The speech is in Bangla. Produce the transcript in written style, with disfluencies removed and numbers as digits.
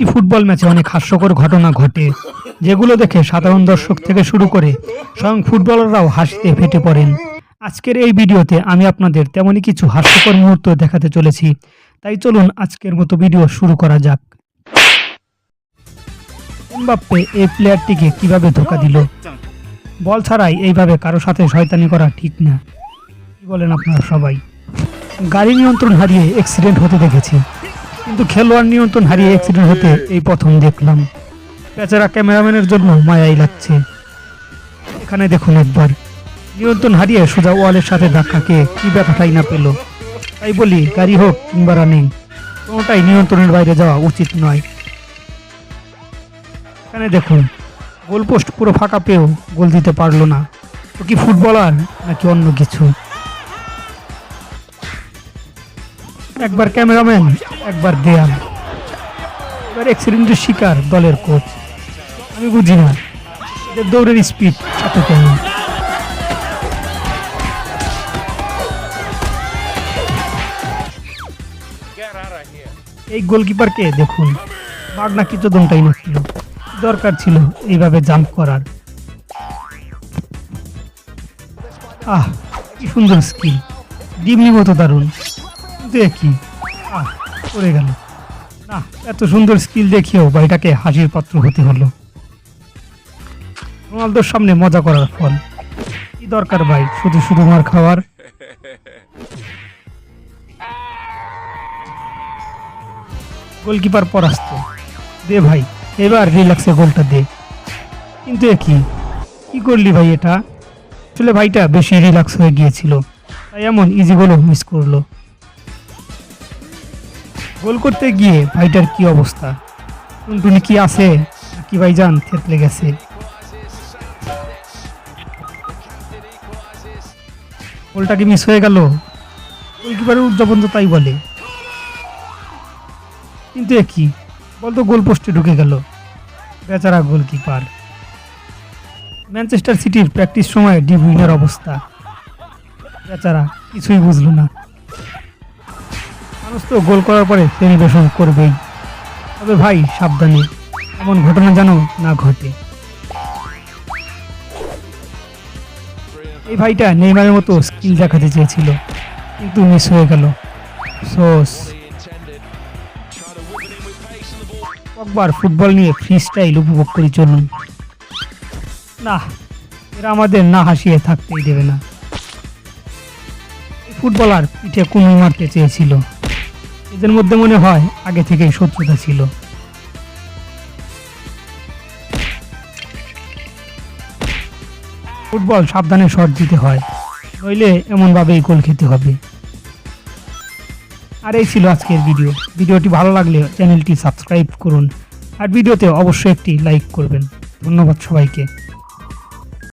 একটি ফুটবল ম্যাচে অনেক হাস্যকর ঘটনা ঘটে, যেগুলো দেখে সাধারণ দর্শক থেকে শুরু করে স্বয়ং ফুটবলাররাও হাসিতে ফেটে পড়েন। আজকের এই ভিডিওতে আমি আপনাদের তেমনই কিছু হাস্যকর মুহূর্ত দেখাতে চলেছি, তাই চলুন আজকের মতো ভিডিও শুরু করা যাক। এমবাপ্পে এই প্লেয়ারটিকে কিভাবে ধোঁকা দিল? বল ছাড়াই এইভাবে কারো সাথে শয়তানি করা ঠিক না, কি বলেন আপনারা সবাই? গাড়ি নিয়ন্ত্রণ হারিয়ে অ্যাক্সিডেন্ট হতে দেখেছি, কিন্তু খেলোয়াড় নিয়ন্ত্রণ হারিয়ে অ্যাক্সিডেন্ট হতে এই প্রথম দেখলাম। বেচারা ক্যামেরাম্যানের জন্য মায়াই লাগছে। এখানে দেখুন একবার, নিয়ন্ত্রণ হারিয়ে সোজা ওয়ালের সাথে ধাক্কা খেয়ে কি ব্যথাটাই না পেল। তাই বলি, গাড়ি হোক কিংবা রানিং, কোনোটাই নিয়ন্ত্রণের বাইরে যাওয়া উচিত নয়। এখানে দেখুন, গোলপোস্ট পুরো ফাঁকা পেয়েও গোল দিতে পারলো না। তো কি ফুটবলার নাকি অন্য কিছু? একবার ক্যামেরাম্যান, একবার দেয়াল, এবার অ্যাক্সিডেন্টের শিকার দলের কোচ। আমি বুঝি না এদের দৌড়ের স্পিড এত কেমন। এই গোলকিপারকে দেখুন, বাঘ নাকি চোদনটাই না ছিল, দরকার ছিল এইভাবে জাম্প করার। আহ, কি সুন্দর স্কিল, ডিমনি মতো দারুণ, কিন্তু একই পড়ে গেল না। এত সুন্দর স্কিল দেখিয়েও ভাইটাকে হাসির পাত্র হতে হলো। রোনালদোর সামনে মজা করার ফল, কি দরকার ভাই শুধু শুধু মার খাওয়ার? গোলকিপার পরাস্ত, দে ভাই এবার রিল্যাক্সে গোলটা দে। কিন্তু কি করলি ভাই? এটা আসলে ভাইটা বেশি রিল্যাক্স হয়ে গিয়েছিল, তাই এমন ইজি গোলও মিস করলো। গোল করতে গিয়ে ভাইটার কি অবস্থা, টুনটুনি কি আছে নাকি ভাইজান থেতলে গেছে? গোলটা কি মিস হয়ে গেল? গোলকিপারের উদযাপন তো তাই বলে, কিন্তু বল তো গোল পোস্টে ঢুকে গেল। বেচারা গোলকিপার। ম্যানচেস্টার সিটির প্র্যাকটিস সময় ডি ব্রুইনের অবস্থা, বেচারা কিছুই বুঝলো না। মানুষ তো গোল করার পরে সেলিব্রেশন করবেই, তবে ভাই সাবধানে, এমন ঘটনা যেন না ঘটে। এই ভাইটা নেইমারের মতো স্কিল দেখাতে চেয়েছিল, কিন্তু মিস হয়ে গেল। একবার ফুটবল নিয়ে ফ্রি স্টাইল উপভোগ করি চলুন। না, এরা আমাদের না হাসিয়ে থাকতেই দেবে না। ফুটবলার পিঠে কুনুই মারতে চেয়েছিল, এদের মধ্যে মনে হয় আগে থেকেই শত্রুতা ছিল। ফুটবল সাবধানে শট দিতে হয়, নইলে এমনভাবেই গোল খেতে হবে। আর এই ছিল আজকের ভিডিওটি ভালো লাগলে চ্যানেলটি সাবস্ক্রাইব করুন, আর ভিডিওতে অবশ্যই একটি লাইক করবেন। ধন্যবাদ সবাইকে।